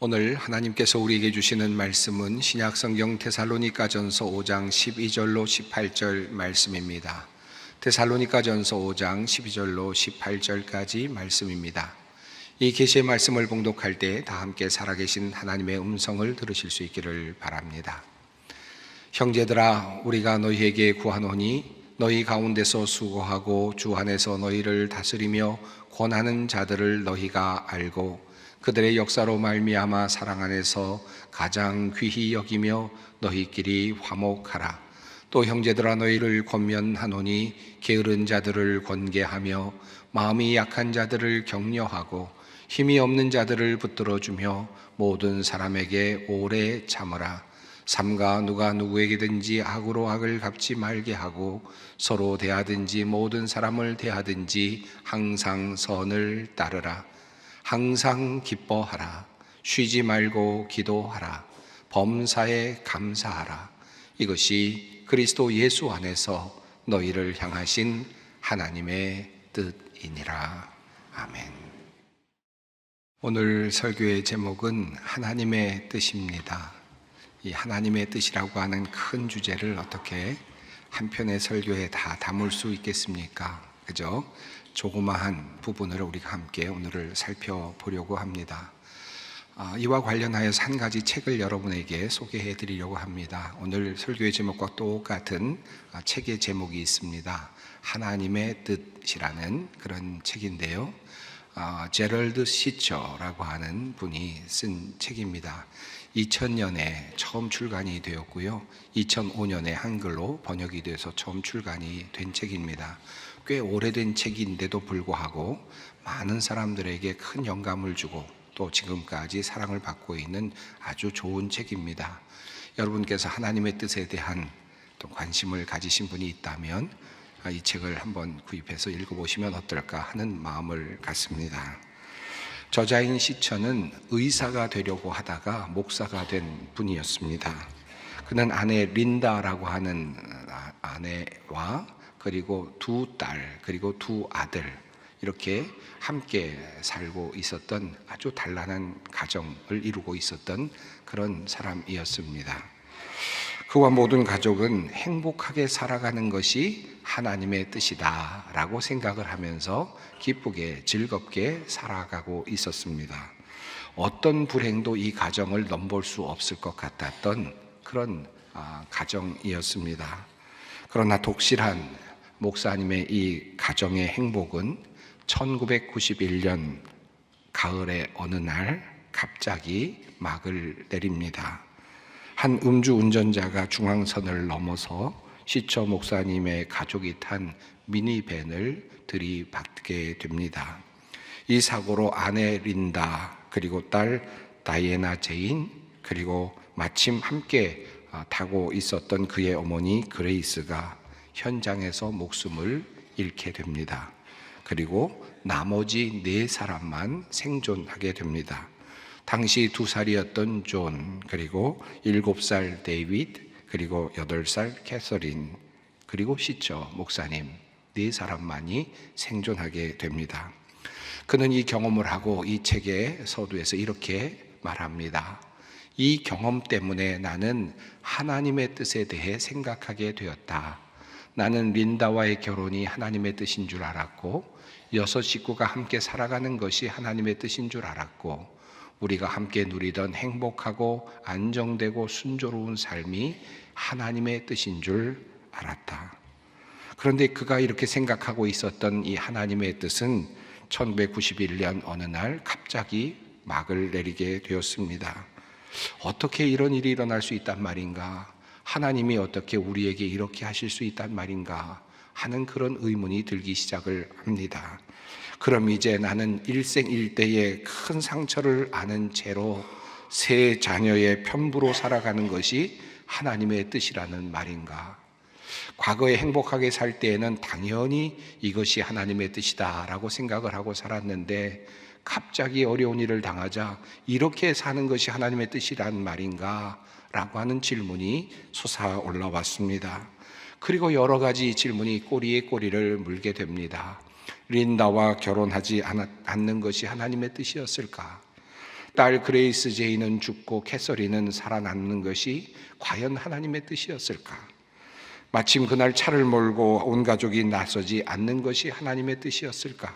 오늘 하나님께서 우리에게 주시는 말씀은 신약성경 데살로니가전서 5장 12절로 18절 말씀입니다. 데살로니가전서 5장 12절로 18절까지 말씀입니다. 이 계시의 말씀을 봉독할 때 다 함께 살아계신 하나님의 음성을 들으실 수 있기를 바랍니다. 형제들아, 우리가 너희에게 구하노니 너희 가운데서 수고하고 주 안에서 너희를 다스리며 권하는 자들을 너희가 알고 그들의 역사로 말미암아 사랑 안에서 가장 귀히 여기며 너희끼리 화목하라. 또 형제들아, 너희를 권면하노니 게으른 자들을 권계하며 마음이 약한 자들을 격려하고 힘이 없는 자들을 붙들어주며 모든 사람에게 오래 참으라. 삼가 누가 누구에게든지 악으로 악을 갚지 말게 하고 서로 대하든지 모든 사람을 대하든지 항상 선을 따르라. 항상 기뻐하라. 쉬지 말고 기도하라. 범사에 감사하라. 이것이 그리스도 예수 안에서 너희를 향하신 하나님의 뜻이니라. 아멘. 오늘 설교의 제목은 하나님의 뜻입니다. 이 하나님의 뜻이라고 하는 큰 주제를 어떻게 한 편의 설교에 다 담을 수 있겠습니까? 그죠? 조그마한 부분을 우리가 함께 오늘을 살펴보려고 합니다. 이와 관련하여서 한 가지 책을 여러분에게 소개해 드리려고 합니다. 오늘 설교의 제목과 똑같은 책의 제목이 있습니다. 하나님의 뜻이라는 그런 책인데요. 제럴드 시처라고 하는 분이 쓴 책입니다. 2000년에 처음 출간이 되었고요. 2005년에 한글로 번역이 돼서 처음 출간이 된 책입니다. 꽤 오래된 책인데도 불구하고 많은 사람들에게 큰 영감을 주고 또 지금까지 사랑을 받고 있는 아주 좋은 책입니다. 여러분께서 하나님의 뜻에 대한 또 관심을 가지신 분이 있다면 이 책을 한번 구입해서 읽어보시면 어떨까 하는 마음을 갖습니다. 저자인 시처는 의사가 되려고 하다가 목사가 된 분이었습니다. 그는 아내 린다라고 하는 아내와 그리고 두 딸, 그리고 두 아들, 이렇게 함께 살고 있었던 아주 단란한 가정을 이루고 있었던 그런 사람이었습니다. 그와 모든 가족은 행복하게 살아가는 것이 하나님의 뜻이다 라고 생각을 하면서 기쁘게 즐겁게 살아가고 있었습니다. 어떤 불행도 이 가정을 넘볼 수 없을 것 같았던 그런 가정이었습니다. 그러나 독실한 목사님의 이 가정의 행복은 1991년 가을의 어느 날 갑자기 막을 내립니다. 한 음주운전자가 중앙선을 넘어서 시처 목사님의 가족이 탄 미니밴을 들이받게 됩니다. 이 사고로 아내 린다, 그리고 딸 다이애나 제인, 그리고 마침 함께 타고 있었던 그의 어머니 그레이스가 현장에서 목숨을 잃게 됩니다. 그리고 나머지 4사람만 생존하게 됩니다. 당시 2살이었던 존, 그리고 7살 데이비드, 그리고 8살 캐서린, 그리고 시처 목사님 4사람만이 생존하게 됩니다. 그는 이 경험을 하고 이 책의 서두에서 이렇게 말합니다. 이 경험 때문에 나는 하나님의 뜻에 대해 생각하게 되었다. 나는 린다와의 결혼이 하나님의 뜻인 줄 알았고 6 식구가 함께 살아가는 것이 하나님의 뜻인 줄 알았고 우리가 함께 누리던 행복하고 안정되고 순조로운 삶이 하나님의 뜻인 줄 알았다. 그런데 그가 이렇게 생각하고 있었던 이 하나님의 뜻은 1991년 어느 날 갑자기 막을 내리게 되었습니다. 어떻게 이런 일이 일어날 수 있단 말인가? 하나님이 어떻게 우리에게 이렇게 하실 수 있단 말인가 하는 그런 의문이 들기 시작을 합니다. 그럼 이제 나는 일생일대의 큰 상처를 안은 채로 세 자녀의 편부로 살아가는 것이 하나님의 뜻이라는 말인가? 과거에 행복하게 살 때에는 당연히 이것이 하나님의 뜻이다라고 생각을 하고 살았는데 갑자기 어려운 일을 당하자 이렇게 사는 것이 하나님의 뜻이란 말인가? 라고 하는 질문이 솟아 올라왔습니다. 그리고 여러 가지 질문이 꼬리에 꼬리를 물게 됩니다. 린다와 결혼하지 않는 것이 하나님의 뜻이었을까? 딸 그레이스 제이는 죽고 캐서린은 살아남는 것이 과연 하나님의 뜻이었을까? 마침 그날 차를 몰고 온 가족이 나서지 않는 것이 하나님의 뜻이었을까?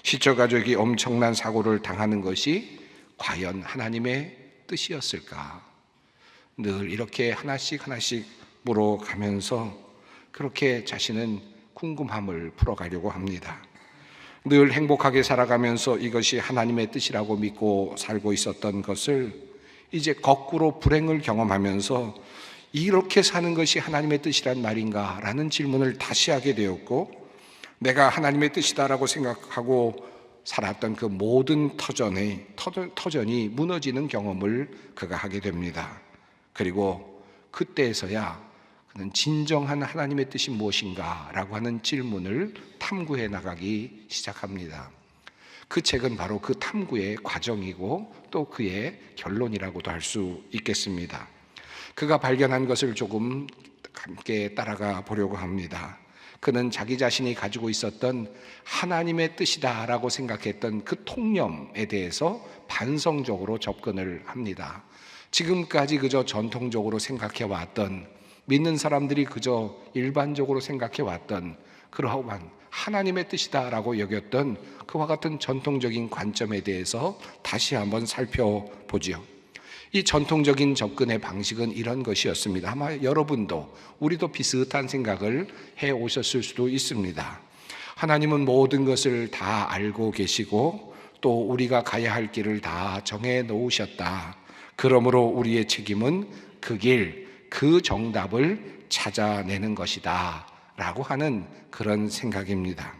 시처 가족이 엄청난 사고를 당하는 것이 과연 하나님의 뜻이었을까? 늘 이렇게 하나씩 하나씩 물어가면서 그렇게 자신은 궁금함을 풀어가려고 합니다. 늘 행복하게 살아가면서 이것이 하나님의 뜻이라고 믿고 살고 있었던 것을 이제 거꾸로 불행을 경험하면서 이렇게 사는 것이 하나님의 뜻이란 말인가? 라는 질문을 다시 하게 되었고, 내가 하나님의 뜻이다라고 생각하고 살았던 그 모든 터전이 무너지는 경험을 그가 하게 됩니다. 그리고 그때에서야 그는 진정한 하나님의 뜻이 무엇인가 라고 하는 질문을 탐구해 나가기 시작합니다. 그 책은 바로 그 탐구의 과정이고 또 그의 결론이라고도 할 수 있겠습니다. 그가 발견한 것을 조금 함께 따라가 보려고 합니다. 그는 자기 자신이 가지고 있었던 하나님의 뜻이다라고 생각했던 그 통념에 대해서 반성적으로 접근을 합니다. 지금까지 그저 전통적으로 생각해 왔던, 믿는 사람들이 그저 일반적으로 생각해 왔던 그러한 하나님의 뜻이다라고 여겼던 그와 같은 전통적인 관점에 대해서 다시 한번 살펴보죠. 이 전통적인 접근의 방식은 이런 것이었습니다. 아마 여러분도 우리도 비슷한 생각을 해 오셨을 수도 있습니다. 하나님은 모든 것을 다 알고 계시고 또 우리가 가야 할 길을 다 정해 놓으셨다. 그러므로 우리의 책임은 그 길, 그 정답을 찾아내는 것이다 라고 하는 그런 생각입니다.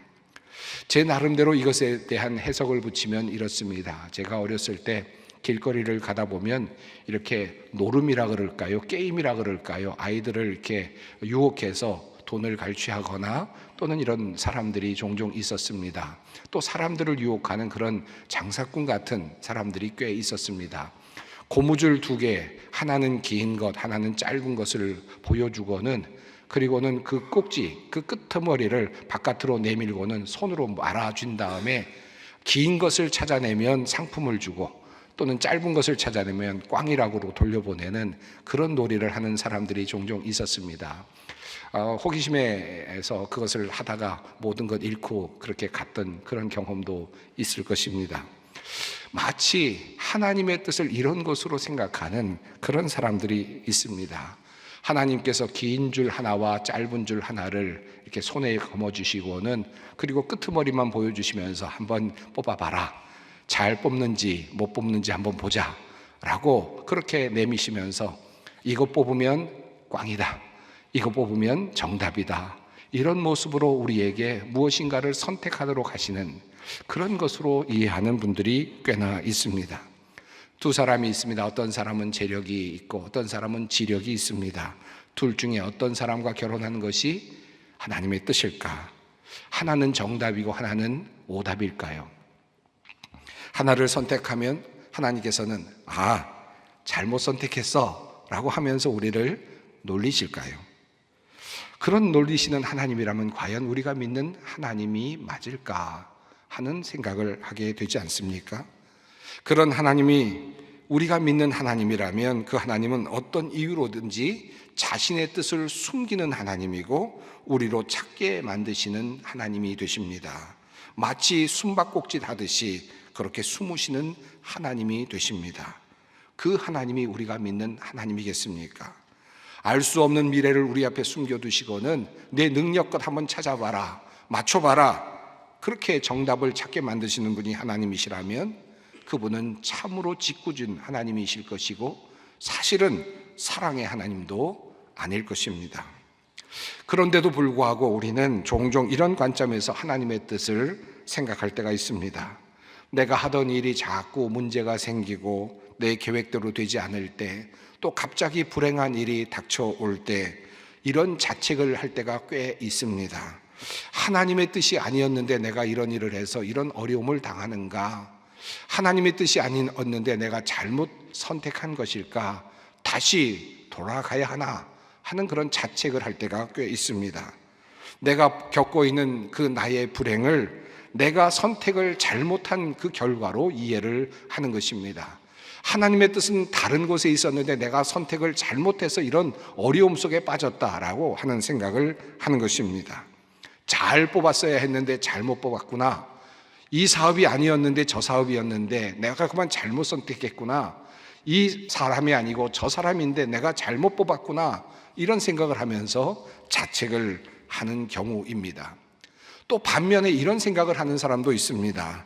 제 나름대로 이것에 대한 해석을 붙이면 이렇습니다. 제가 어렸을 때 길거리를 가다 보면 이렇게 노름이라 그럴까요? 게임이라 그럴까요? 아이들을 이렇게 유혹해서 돈을 갈취하거나 또는 이런 사람들이 종종 있었습니다. 또 사람들을 유혹하는 그런 장사꾼 같은 사람들이 꽤 있었습니다. 고무줄 2개, 하나는 긴 것, 하나는 짧은 것을 보여주고는, 그리고는 그 꼭지, 그 끄트머리를 바깥으로 내밀고는 손으로 말아준 다음에 긴 것을 찾아내면 상품을 주고 또는 짧은 것을 찾아내면 꽝이라고 돌려보내는 그런 놀이를 하는 사람들이 종종 있었습니다. 호기심에서 그것을 하다가 모든 것 잃고 그렇게 갔던 그런 경험도 있을 것입니다. 마치 하나님의 뜻을 이런 것으로 생각하는 그런 사람들이 있습니다. 하나님께서 긴 줄 하나와 짧은 줄 하나를 이렇게 손에 거머쥐시고는, 그리고 끄트머리만 보여주시면서 한번 뽑아봐라, 잘 뽑는지 못 뽑는지 한번 보자 라고 그렇게 내미시면서 이거 뽑으면 꽝이다, 이거 뽑으면 정답이다, 이런 모습으로 우리에게 무엇인가를 선택하도록 하시는 그런 것으로 이해하는 분들이 꽤나 있습니다. 2 사람이 있습니다. 어떤 사람은 재력이 있고 어떤 사람은 지력이 있습니다. 둘 중에 어떤 사람과 결혼하는 것이 하나님의 뜻일까? 하나는 정답이고 하나는 오답일까요? 하나를 선택하면 하나님께서는 잘못 선택했어 라고 하면서 우리를 놀리실까요? 그런 놀리시는 하나님이라면 과연 우리가 믿는 하나님이 맞을까 하는 생각을 하게 되지 않습니까? 그런 하나님이 우리가 믿는 하나님이라면 그 하나님은 어떤 이유로든지 자신의 뜻을 숨기는 하나님이고 우리로 찾게 만드시는 하나님이 되십니다. 마치 숨바꼭질 하듯이 그렇게 숨으시는 하나님이 되십니다. 그 하나님이 우리가 믿는 하나님이겠습니까? 알 수 없는 미래를 우리 앞에 숨겨두시고는 내 능력껏 한번 찾아봐라, 맞춰봐라, 그렇게 정답을 찾게 만드시는 분이 하나님이시라면 그분은 참으로 짓궂은 하나님이실 것이고 사실은 사랑의 하나님도 아닐 것입니다. 그런데도 불구하고 우리는 종종 이런 관점에서 하나님의 뜻을 생각할 때가 있습니다. 내가 하던 일이 자꾸 문제가 생기고 내 계획대로 되지 않을 때, 또 갑자기 불행한 일이 닥쳐올 때 이런 자책을 할 때가 꽤 있습니다. 하나님의 뜻이 아니었는데 내가 이런 일을 해서 이런 어려움을 당하는가? 하나님의 뜻이 아니었는데 내가 잘못 선택한 것일까? 다시 돌아가야 하나? 하는 그런 자책을 할 때가 꽤 있습니다. 내가 겪고 있는 그 나의 불행을 내가 선택을 잘못한 그 결과로 이해를 하는 것입니다. 하나님의 뜻은 다른 곳에 있었는데 내가 선택을 잘못해서 이런 어려움 속에 빠졌다라고 하는 생각을 하는 것입니다. 잘 뽑았어야 했는데 잘못 뽑았구나. 이 사업이 아니었는데 저 사업이었는데 내가 그만 잘못 선택했구나. 이 사람이 아니고 저 사람인데 내가 잘못 뽑았구나. 이런 생각을 하면서 자책을 하는 경우입니다. 또 반면에 이런 생각을 하는 사람도 있습니다.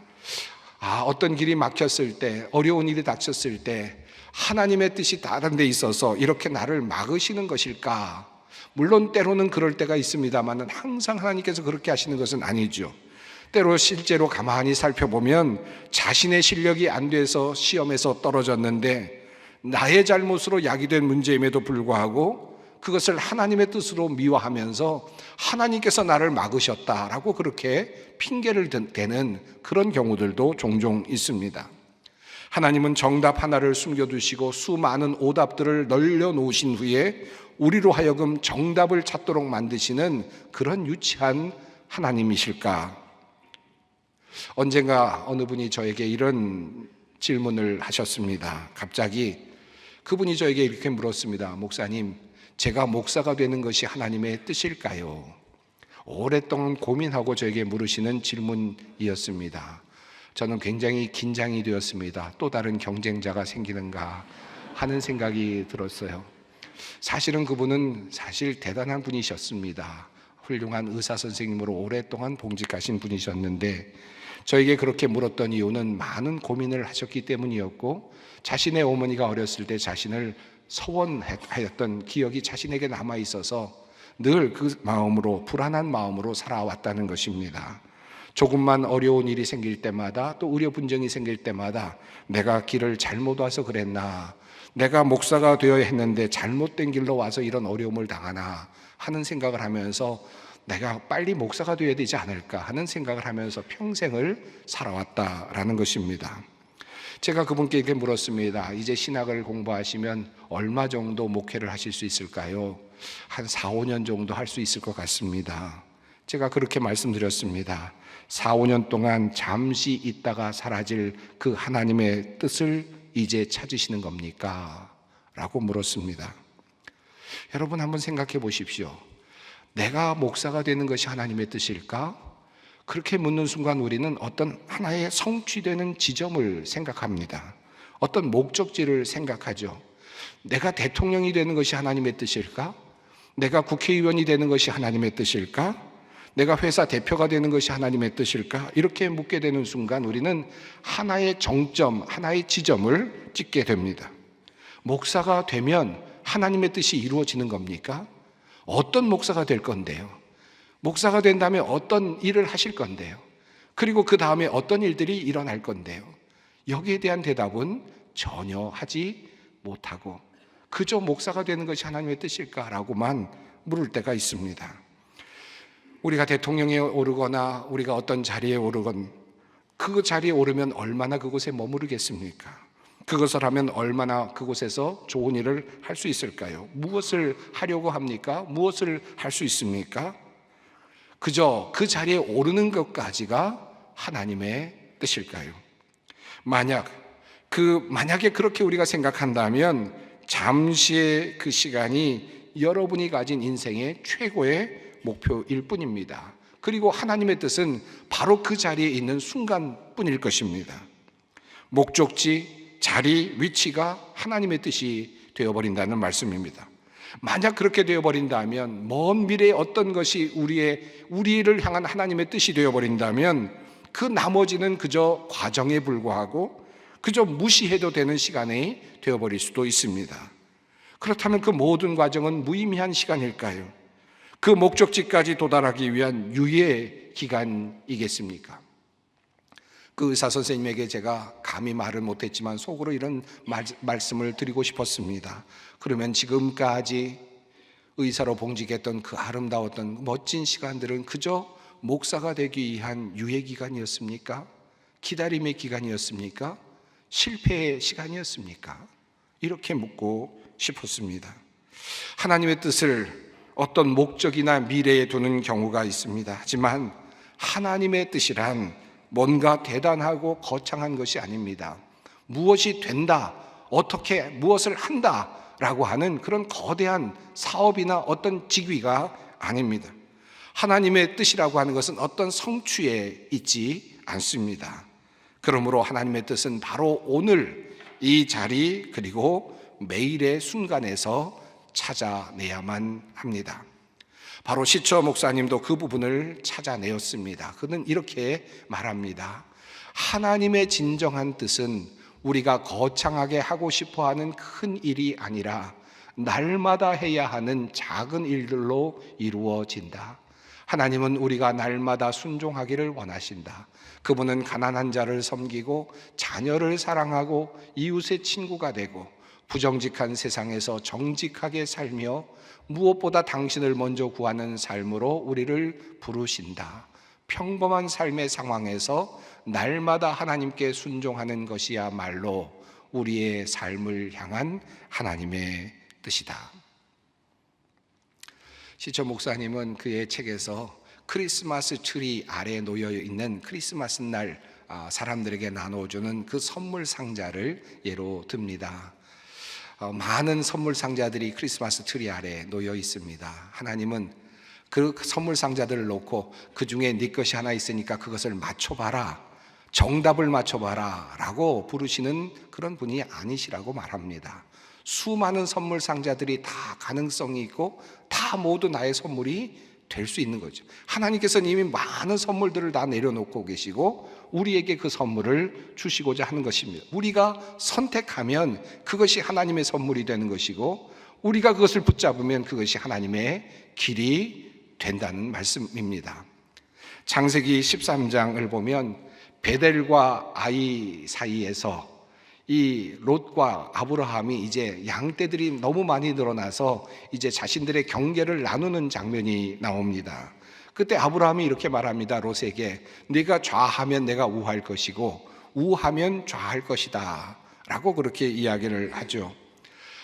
어떤 길이 막혔을 때, 어려운 일이 닥쳤을 때 하나님의 뜻이 다른 데 있어서 이렇게 나를 막으시는 것일까? 물론 때로는 그럴 때가 있습니다만 항상 하나님께서 그렇게 하시는 것은 아니죠. 때로 실제로 가만히 살펴보면 자신의 실력이 안 돼서 시험에서 떨어졌는데 나의 잘못으로 야기된 문제임에도 불구하고 그것을 하나님의 뜻으로 미화하면서 하나님께서 나를 막으셨다라고 그렇게 핑계를 대는 그런 경우들도 종종 있습니다. 하나님은 정답 하나를 숨겨두시고 수많은 오답들을 널려놓으신 후에 우리로 하여금 정답을 찾도록 만드시는 그런 유치한 하나님이실까? 언젠가 어느 분이 저에게 이런 질문을 하셨습니다. 갑자기 그분이 저에게 이렇게 물었습니다. 목사님, 제가 목사가 되는 것이 하나님의 뜻일까요? 오랫동안 고민하고 저에게 물으시는 질문이었습니다. 저는 굉장히 긴장이 되었습니다. 또 다른 경쟁자가 생기는가 하는 생각이 들었어요. 사실은 그분은 대단한 분이셨습니다. 훌륭한 의사 선생님으로 오랫동안 봉직하신 분이셨는데 저에게 그렇게 물었던 이유는 많은 고민을 하셨기 때문이었고 자신의 어머니가 어렸을 때 자신을 서원하였던 기억이 자신에게 남아있어서 늘 그 마음으로 불안한 마음으로 살아왔다는 것입니다. 조금만 어려운 일이 생길 때마다 또 의료분쟁이 생길 때마다 내가 길을 잘못 와서 그랬나, 내가 목사가 되어야 했는데 잘못된 길로 와서 이런 어려움을 당하나 하는 생각을 하면서 내가 빨리 목사가 되어야 되지 않을까 하는 생각을 하면서 평생을 살아왔다라는 것입니다. 제가 그분께 이렇게 물었습니다. 이제 신학을 공부하시면 얼마 정도 목회를 하실 수 있을까요? 한 4, 5년 정도 할 수 있을 것 같습니다. 제가 그렇게 말씀드렸습니다. 4, 5년 동안 잠시 있다가 사라질 그 하나님의 뜻을 이제 찾으시는 겁니까? 라고 물었습니다. 여러분 한번 생각해 보십시오. 내가 목사가 되는 것이 하나님의 뜻일까? 그렇게 묻는 순간 우리는 어떤 하나의 성취되는 지점을 생각합니다. 어떤 목적지를 생각하죠. 내가 대통령이 되는 것이 하나님의 뜻일까? 내가 국회의원이 되는 것이 하나님의 뜻일까? 내가 회사 대표가 되는 것이 하나님의 뜻일까? 이렇게 묻게 되는 순간 우리는 하나의 정점, 하나의 지점을 찍게 됩니다. 목사가 되면 하나님의 뜻이 이루어지는 겁니까? 어떤 목사가 될 건데요? 목사가 된다면 어떤 일을 하실 건데요? 그리고 그 다음에 어떤 일들이 일어날 건데요? 여기에 대한 대답은 전혀 하지 못하고 그저 목사가 되는 것이 하나님의 뜻일까라고만 물을 때가 있습니다. 우리가 대통령에 오르거나 우리가 어떤 자리에 오르건 그 자리에 오르면 얼마나 그곳에 머무르겠습니까? 그것을 하면 얼마나 그곳에서 좋은 일을 할 수 있을까요? 무엇을 하려고 합니까? 무엇을 할 수 있습니까? 그저 그 자리에 오르는 것까지가 하나님의 뜻일까요? 만약에 그렇게 우리가 생각한다면 잠시의 그 시간이 여러분이 가진 인생의 최고의 목표일 뿐입니다. 그리고 하나님의 뜻은 바로 그 자리에 있는 순간뿐일 것입니다. 목적지, 자리, 위치가 하나님의 뜻이 되어버린다는 말씀입니다. 만약 그렇게 되어버린다면, 먼 미래에 어떤 것이 우리를 향한 하나님의 뜻이 되어버린다면 그 나머지는 그저 과정에 불과하고 그저 무시해도 되는 시간이 되어버릴 수도 있습니다. 그렇다면 그 모든 과정은 무의미한 시간일까요? 그 목적지까지 도달하기 위한 유예 기간이겠습니까? 그 의사 선생님에게 제가 감히 말을 못했지만 속으로 이런 말씀을 드리고 싶었습니다. 그러면 지금까지 의사로 봉직했던 그 아름다웠던 멋진 시간들은 그저 목사가 되기 위한 유예 기간이었습니까? 기다림의 기간이었습니까? 실패의 시간이었습니까? 이렇게 묻고 싶었습니다. 하나님의 뜻을 어떤 목적이나 미래에 두는 경우가 있습니다. 하지만 하나님의 뜻이란 뭔가 대단하고 거창한 것이 아닙니다. 무엇이 된다, 어떻게 무엇을 한다라고 하는 그런 거대한 사업이나 어떤 직위가 아닙니다. 하나님의 뜻이라고 하는 것은 어떤 성취에 있지 않습니다. 그러므로 하나님의 뜻은 바로 오늘 이 자리 그리고 매일의 순간에서 찾아내야만 합니다. 바로 시처 목사님도 그 부분을 찾아내었습니다. 그는 이렇게 말합니다. 하나님의 진정한 뜻은 우리가 거창하게 하고 싶어하는 큰 일이 아니라 날마다 해야 하는 작은 일들로 이루어진다. 하나님은 우리가 날마다 순종하기를 원하신다. 그분은 가난한 자를 섬기고 자녀를 사랑하고 이웃의 친구가 되고 부정직한 세상에서 정직하게 살며 무엇보다 당신을 먼저 구하는 삶으로 우리를 부르신다. 평범한 삶의 상황에서 날마다 하나님께 순종하는 것이야말로 우리의 삶을 향한 하나님의 뜻이다. 시처 목사님은 그의 책에서 크리스마스 트리 아래에 놓여 있는 크리스마스 날 사람들에게 나눠주는 그 선물 상자를 예로 듭니다. 많은 선물 상자들이 크리스마스 트리 아래에 놓여 있습니다. 하나님은 그 선물 상자들을 놓고 그 중에 네 것이 하나 있으니까 그것을 맞춰봐라, 정답을 맞춰봐라 라고 부르시는 그런 분이 아니시라고 말합니다. 수많은 선물 상자들이 다 가능성이 있고 다 모두 나의 선물이 될 수 있는 거죠. 하나님께서는 이미 많은 선물들을 다 내려놓고 계시고 우리에게 그 선물을 주시고자 하는 것입니다. 우리가 선택하면 그것이 하나님의 선물이 되는 것이고 우리가 그것을 붙잡으면 그것이 하나님의 길이 된다는 말씀입니다. 창세기 13장을 보면 베델과 아이 사이에서 이 롯과 아브라함이 이제 양떼들이 너무 많이 늘어나서 이제 자신들의 경계를 나누는 장면이 나옵니다. 그때 아브라함이 이렇게 말합니다. 롯에게 네가 좌하면 내가 우할 것이고 우하면 좌할 것이다 라고 그렇게 이야기를 하죠.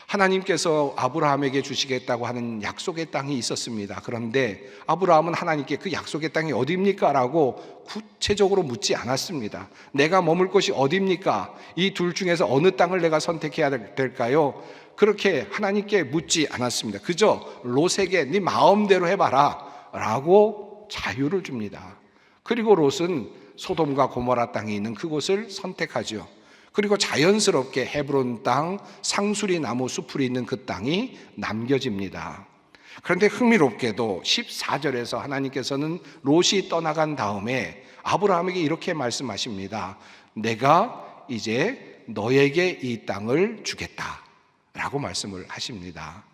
하나님께서 아브라함에게 주시겠다고 하는 약속의 땅이 있었습니다. 그런데 아브라함은 하나님께 그 약속의 땅이 어디입니까? 라고 구체적으로 묻지 않았습니다. 내가 머물 곳이 어디입니까? 이 둘 중에서 어느 땅을 내가 선택해야 될까요? 그렇게 하나님께 묻지 않았습니다. 그저 롯에게 네 마음대로 해봐라 라고 자유를 줍니다. 그리고 롯은 소돔과 고모라 땅이 있는 그곳을 선택하죠. 그리고 자연스럽게 헤브론 땅, 상수리 나무 숲이 있는 그 땅이 남겨집니다. 그런데 흥미롭게도 14절에서 하나님께서는 롯이 떠나간 다음에 아브라함에게 이렇게 말씀하십니다. 내가 이제 너에게 이 땅을 주겠다 라고 말씀을 하십니다.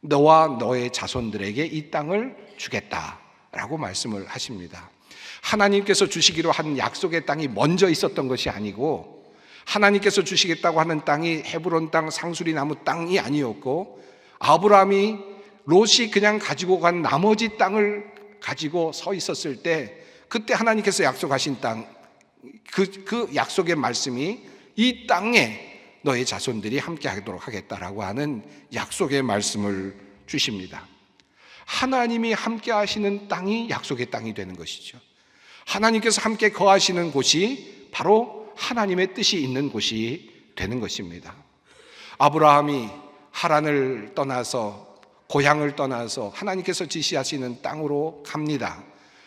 너와 너의 자손들에게 이 땅을 주겠다 라고 말씀을 하십니다. 하나님께서 주시기로 한 약속의 땅이 먼저 있었던 것이 아니고 하나님께서 주시겠다고 하는 땅이 헤브론 땅, 상수리 나무 땅이 아니었고 아브라함이 롯이 그냥 가지고 간 나머지 땅을 가지고 서 있었을 때 그때 하나님께서 약속하신 땅, 그 약속의 말씀이 이 땅에 너의 자손들이 함께 하도록 하겠다라고 하는 약속의 말씀을 주십니다. 하나님이 함께 하시는 땅이 약속의 땅이 되는 것이죠. 하나님께서 함께 거하시는 곳이 바로 하나님의 뜻이 있는 곳이 되는 것입니다. 아브라함이 하란을 떠나서 고향을 떠나서 하나님께서 지시하시는 땅으로 갑니다.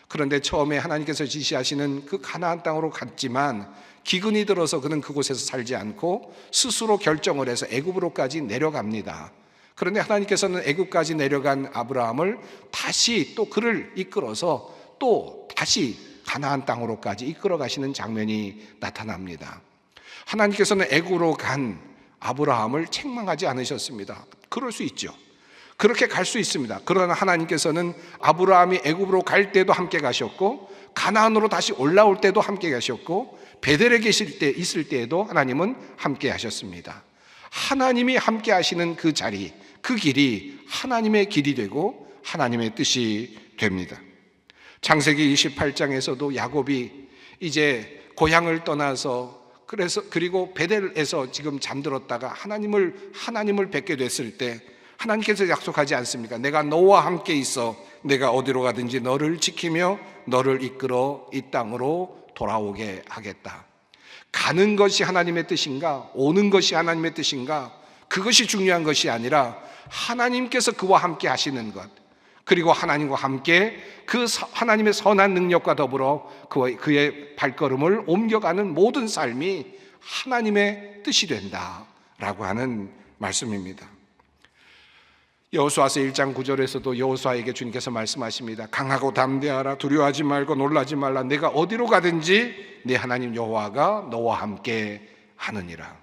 그런데 처음에 하나님께서 지시하시는 그 가나안 땅으로 갔지만 기근이 들어서 그는 그곳에서 살지 않고 스스로 결정을 해서 애굽으로까지 내려갑니다. 그런데 하나님께서는 애굽까지 내려간 아브라함을 다시 또 그를 이끌어서 또 다시 가나안 땅으로까지 이끌어 가시는 장면이 나타납니다. 하나님께서는 애굽으로 간 아브라함을 책망하지 않으셨습니다. 그럴 수 있죠. 그렇게 갈 수 있습니다. 그러나 하나님께서는 아브라함이 애굽으로 갈 때도 함께 가셨고 가나안으로 다시 올라올 때도 함께 가셨고 베델에 있을 때에도 하나님은 함께 하셨습니다. 하나님이 함께 하시는 그 자리, 그 길이 하나님의 길이 되고 하나님의 뜻이 됩니다. 창세기 28장에서도 야곱이 이제 고향을 떠나서 그리고 베델에서 지금 잠들었다가 하나님을 뵙게 됐을 때 하나님께서 약속하지 않습니까? 내가 너와 함께 있어 내가 어디로 가든지 너를 지키며 너를 이끌어 이 땅으로 돌아오게 하겠다. 가는 것이 하나님의 뜻인가? 오는 것이 하나님의 뜻인가? 그것이 중요한 것이 아니라 하나님께서 그와 함께 하시는 것, 그리고 하나님과 함께 그 하나님의 선한 능력과 더불어 그의 발걸음을 옮겨가는 모든 삶이 하나님의 뜻이 된다라고 하는 말씀입니다. 여호수아서 1장 9절에서도 여호수아에게 주님께서 말씀하십니다. 강하고 담대하라. 두려워하지 말고 놀라지 말라. 내가 어디로 가든지 네 하나님 여호와가 너와 함께 하느니라.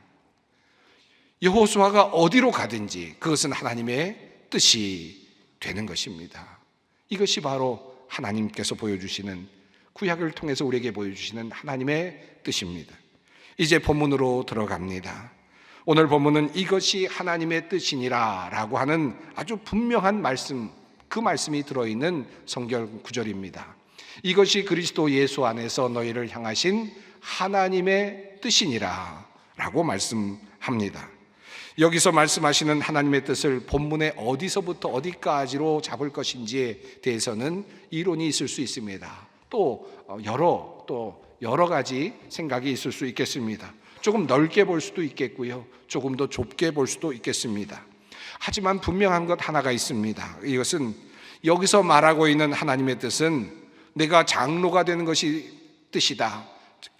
여호수아가 어디로 가든지 그것은 하나님의 뜻이 되는 것입니다. 이것이 바로 하나님께서 보여주시는, 구약을 통해서 우리에게 보여주시는 하나님의 뜻입니다. 이제 본문으로 들어갑니다. 오늘 본문은 이것이 하나님의 뜻이니라 라고 하는 아주 분명한 말씀, 그 말씀이 들어있는 성경 구절입니다. 이것이 그리스도 예수 안에서 너희를 향하신 하나님의 뜻이니라 라고 말씀합니다. 여기서 말씀하시는 하나님의 뜻을 본문의 어디서부터 어디까지로 잡을 것인지에 대해서는 이론이 있을 수 있습니다. 또 여러 가지 생각이 있을 수 있겠습니다. 조금 넓게 볼 수도 있겠고요, 조금 더 좁게 볼 수도 있겠습니다. 하지만 분명한 것 하나가 있습니다. 이것은 여기서 말하고 있는 하나님의 뜻은 내가 장로가 되는 것이 뜻이다,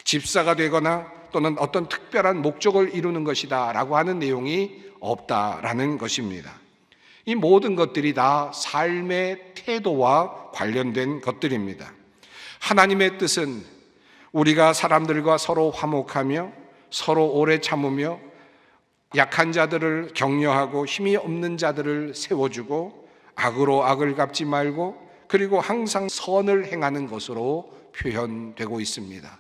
집사가 되거나 또는 어떤 특별한 목적을 이루는 것이다 라고 하는 내용이 없다라는 것입니다. 이 모든 것들이 다 삶의 태도와 관련된 것들입니다. 하나님의 뜻은 우리가 사람들과 서로 화목하며 서로 오래 참으며 약한 자들을 격려하고 힘이 없는 자들을 세워주고 악으로 악을 갚지 말고 그리고 항상 선을 행하는 것으로 표현되고 있습니다.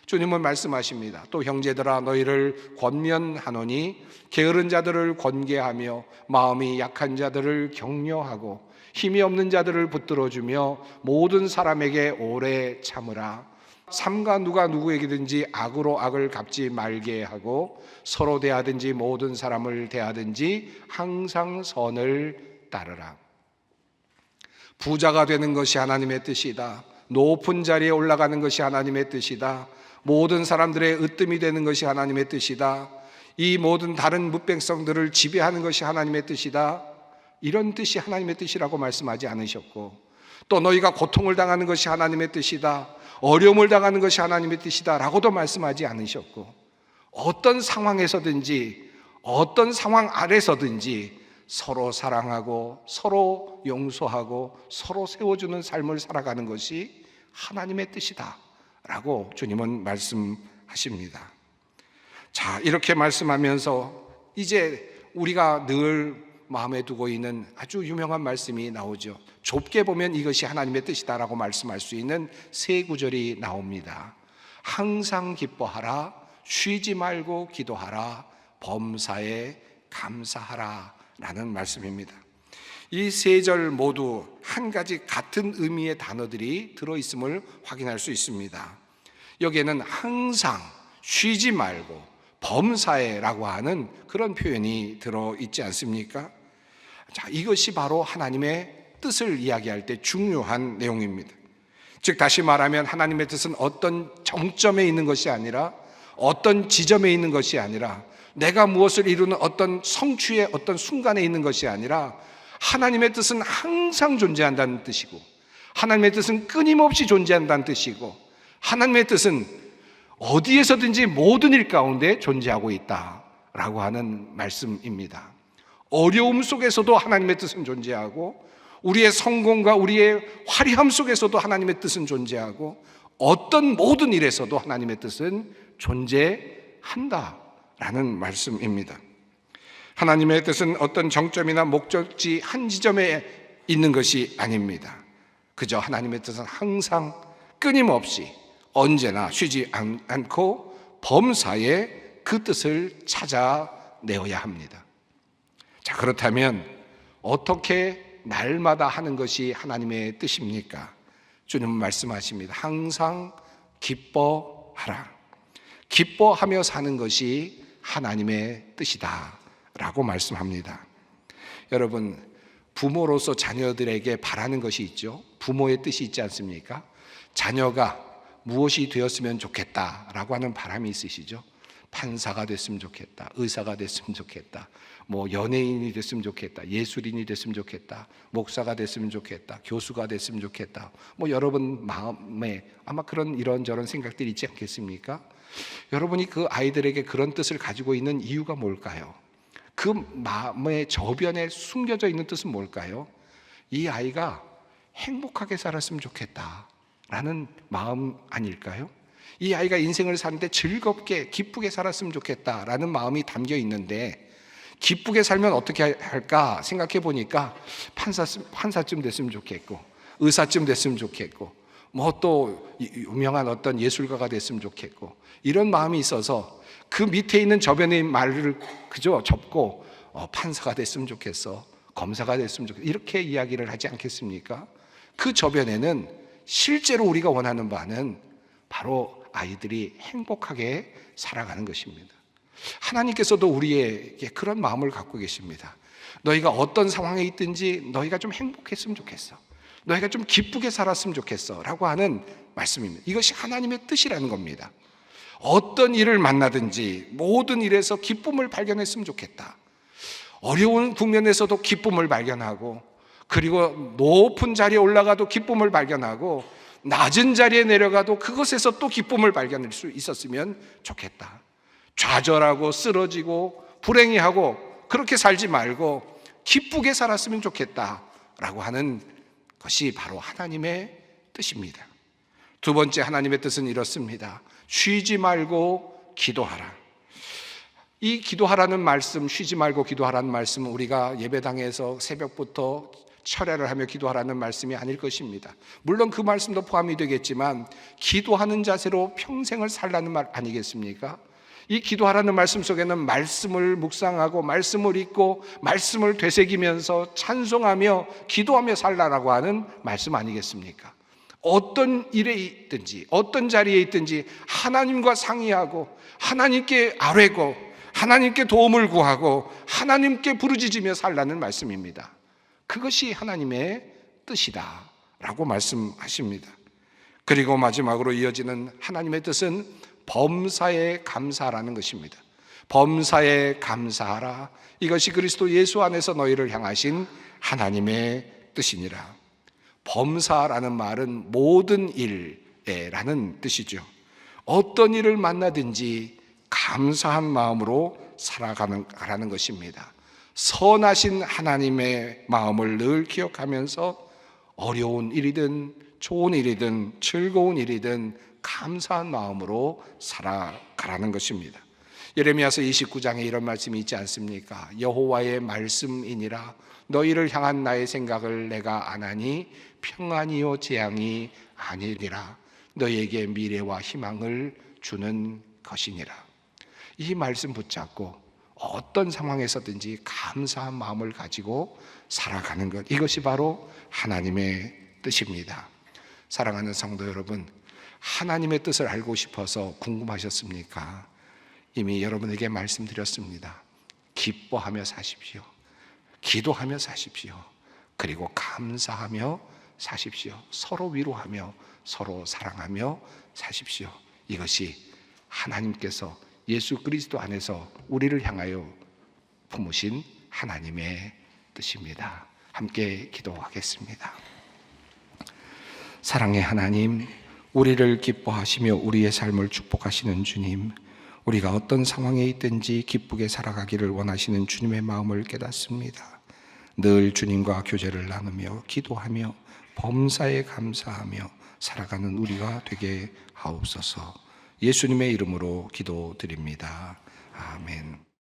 주님은 말씀하십니다. 또 형제들아 너희를 권면하노니 게으른 자들을 권계하며 마음이 약한 자들을 격려하고 힘이 없는 자들을 붙들어주며 모든 사람에게 오래 참으라. 삼가 누가 누구에게든지 악으로 악을 갚지 말게 하고 서로 대하든지 모든 사람을 대하든지 항상 선을 따르라. 부자가 되는 것이 하나님의 뜻이다. 높은 자리에 올라가는 것이 하나님의 뜻이다. 모든 사람들의 으뜸이 되는 것이 하나님의 뜻이다. 이 모든 다른 묻백성들을 지배하는 것이 하나님의 뜻이다. 이런 뜻이 하나님의 뜻이라고 말씀하지 않으셨고, 또 너희가 고통을 당하는 것이 하나님의 뜻이다, 어려움을 당하는 것이 하나님의 뜻이다 라고도 말씀하지 않으셨고, 어떤 상황에서든지 어떤 상황 아래서든지 서로 사랑하고 서로 용서하고 서로 세워주는 삶을 살아가는 것이 하나님의 뜻이다 라고 주님은 말씀하십니다. 자, 이렇게 말씀하면서 이제 우리가 늘 마음에 두고 있는 아주 유명한 말씀이 나오죠. 좁게 보면 이것이 하나님의 뜻이다라고 말씀할 수 있는 세 구절이 나옵니다. 항상 기뻐하라, 쉬지 말고 기도하라, 범사에 감사하라 라는 말씀입니다. 이 세 절 모두 한 가지 같은 의미의 단어들이 들어있음을 확인할 수 있습니다. 여기에는 항상, 쉬지 말고, 범사에라고 하는 그런 표현이 들어있지 않습니까? 자, 이것이 바로 하나님의 뜻을 이야기할 때 중요한 내용입니다. 즉 다시 말하면 하나님의 뜻은 어떤 정점에 있는 것이 아니라, 어떤 지점에 있는 것이 아니라, 내가 무엇을 이루는 어떤 성취의 어떤 순간에 있는 것이 아니라, 하나님의 뜻은 항상 존재한다는 뜻이고, 하나님의 뜻은 끊임없이 존재한다는 뜻이고, 하나님의 뜻은 어디에서든지 모든 일 가운데 존재하고 있다라고 하는 말씀입니다. 어려움 속에서도 하나님의 뜻은 존재하고, 우리의 성공과 우리의 화려함 속에서도 하나님의 뜻은 존재하고, 어떤 모든 일에서도 하나님의 뜻은 존재한다라는 말씀입니다. 하나님의 뜻은 어떤 정점이나 목적지 한 지점에 있는 것이 아닙니다. 그저 하나님의 뜻은 항상 끊임없이 언제나 쉬지 않고 범사에 그 뜻을 찾아내어야 합니다. 자, 그렇다면 어떻게 날마다 하는 것이 하나님의 뜻입니까? 주님은 말씀하십니다. 항상 기뻐하라. 기뻐하며 사는 것이 하나님의 뜻이다 라고 말씀합니다. 여러분, 부모로서 자녀들에게 바라는 것이 있죠. 부모의 뜻이 있지 않습니까? 자녀가 무엇이 되었으면 좋겠다라고 하는 바람이 있으시죠. 판사가 됐으면 좋겠다, 의사가 됐으면 좋겠다, 뭐 연예인이 됐으면 좋겠다, 예술인이 됐으면 좋겠다, 목사가 됐으면 좋겠다, 교수가 됐으면 좋겠다, 뭐 여러분 마음에 아마 그런 이런저런 생각들이 있지 않겠습니까? 여러분이 그 아이들에게 그런 뜻을 가지고 있는 이유가 뭘까요? 그 마음의 저변에 숨겨져 있는 뜻은 뭘까요? 이 아이가 행복하게 살았으면 좋겠다라는 마음 아닐까요? 이 아이가 인생을 사는데 즐겁게 기쁘게 살았으면 좋겠다라는 마음이 담겨 있는데, 기쁘게 살면 어떻게 할까 생각해 보니까 판사쯤 됐으면 좋겠고, 의사쯤 됐으면 좋겠고, 뭐 또 유명한 어떤 예술가가 됐으면 좋겠고, 이런 마음이 있어서 그 밑에 있는 저변의 말을 그저 접고 판사가 됐으면 좋겠어, 검사가 됐으면 좋겠어, 이렇게 이야기를 하지 않겠습니까? 그 저변에는 실제로 우리가 원하는 바는 바로 아이들이 행복하게 살아가는 것입니다. 하나님께서도 우리에게 그런 마음을 갖고 계십니다. 너희가 어떤 상황에 있든지 너희가 좀 행복했으면 좋겠어, 너희가 좀 기쁘게 살았으면 좋겠어 라고 하는 말씀입니다. 이것이 하나님의 뜻이라는 겁니다. 어떤 일을 만나든지 모든 일에서 기쁨을 발견했으면 좋겠다. 어려운 국면에서도 기쁨을 발견하고, 그리고 높은 자리에 올라가도 기쁨을 발견하고, 낮은 자리에 내려가도 그것에서 또 기쁨을 발견할 수 있었으면 좋겠다. 좌절하고 쓰러지고 불행해하고 그렇게 살지 말고 기쁘게 살았으면 좋겠다라고 하는 것이 바로 하나님의 뜻입니다. 두 번째 하나님의 뜻은 이렇습니다. 쉬지 말고 기도하라. 이 기도하라는 말씀, 쉬지 말고 기도하라는 말씀은 우리가 예배당에서 새벽부터 철야를 하며 기도하라는 말씀이 아닐 것입니다. 물론 그 말씀도 포함이 되겠지만 기도하는 자세로 평생을 살라는 말 아니겠습니까? 이 기도하라는 말씀 속에는 말씀을 묵상하고 말씀을 읽고 말씀을 되새기면서 찬송하며 기도하며 살라라고 하는 말씀 아니겠습니까? 어떤 일에 있든지 어떤 자리에 있든지 하나님과 상의하고 하나님께 아뢰고 하나님께 도움을 구하고 하나님께 부르짖으며 살라는 말씀입니다. 그것이 하나님의 뜻이다 라고 말씀하십니다. 그리고 마지막으로 이어지는 하나님의 뜻은 범사에 감사하라는 것입니다. 범사에 감사하라. 이것이 그리스도 예수 안에서 너희를 향하신 하나님의 뜻이니라. 범사라는 말은 모든 일에라는 뜻이죠. 어떤 일을 만나든지 감사한 마음으로 살아가는 것입니다. 선하신 하나님의 마음을 늘 기억하면서 어려운 일이든 좋은 일이든 즐거운 일이든 감사한 마음으로 살아가라는 것입니다. 예레미야서 29장에 이런 말씀이 있지 않습니까? 여호와의 말씀이니라. 너희를 향한 나의 생각을 내가 아나니 평안이요 재앙이 아니니라. 너희에게 미래와 희망을 주는 것이니라. 이 말씀 붙잡고 어떤 상황에서든지 감사한 마음을 가지고 살아가는 것, 이것이 바로 하나님의 뜻입니다. 사랑하는 성도 여러분, 하나님의 뜻을 알고 싶어서 궁금하셨습니까? 이미 여러분에게 말씀드렸습니다. 기뻐하며 사십시오. 기도하며 사십시오. 그리고 감사하며 사십시오. 서로 위로하며 서로 사랑하며 사십시오. 이것이 하나님께서 예수 그리스도 안에서 우리를 향하여 품으신 하나님의 뜻입니다. 함께 기도하겠습니다. 사랑의 하나님, 우리를 기뻐하시며 우리의 삶을 축복하시는 주님, 우리가 어떤 상황에 있든지 기쁘게 살아가기를 원하시는 주님의 마음을 깨닫습니다. 늘 주님과 교제를 나누며 기도하며 범사에 감사하며 살아가는 우리가 되게 하옵소서. 예수님의 이름으로 기도드립니다. 아멘.